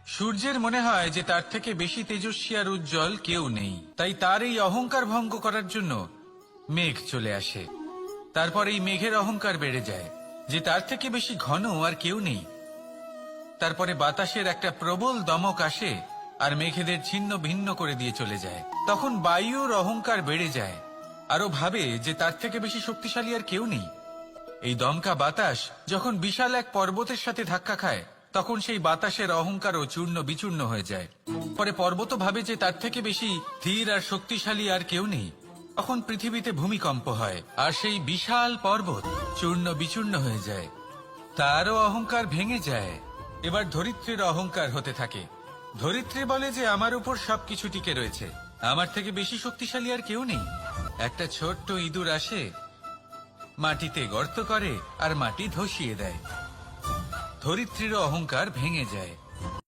সূর্যের মনে হয় যে তার থেকে বেশি তেজস্বী আর উজ্জ্বল কেউ নেই, তাই তার এই অহংকার ভঙ্গ করার জন্য মেঘ চলে আসে। তারপর এই মেঘের অহংকার বেড়ে যায় যে তার থেকে বেশি ঘন আর কেউ নেই। তারপরে বাতাসের একটা প্রবল দমক আসে আর মেঘেদের ছিন্ন ভিন্ন করে দিয়ে চলে যায়। তখন বায়ুর অহংকার বেড়ে যায়, আরো ভাবে যে তার থেকে বেশি শক্তিশালী আর কেউ নেই। এই দমকা বাতাস যখন বিশাল এক পর্বতের সাথে ধাক্কা খায়, তখন সেই বাতাসের অহংকারও চূর্ণ বিচূর্ণ হয়ে যায়। পরে পর্বত ভাবে যে তার থেকে বেশি ধীর আর শক্তিশালী আর কেউ নেই। তখন পৃথিবীতে ভূমিকম্প হয় আর সেই বিশাল পর্বত চূর্ণ বিচূর্ণ হয়ে যায়, তারও অহংকার ভেঙে যায়। এবার ধরিত্রীর অহংকার হতে থাকে। ধরিত্রী বলে যে আমার উপর সবকিছু টিকে রয়েছে, আমার থেকে বেশি শক্তিশালী আর কেউ নেই। একটা ছোট্ট ইঁদুর আসে, মাটিতে গর্ত করে আর মাটি ধসিয়ে দেয়। ধরিত্রীর অহংকার ভেঙে যায়।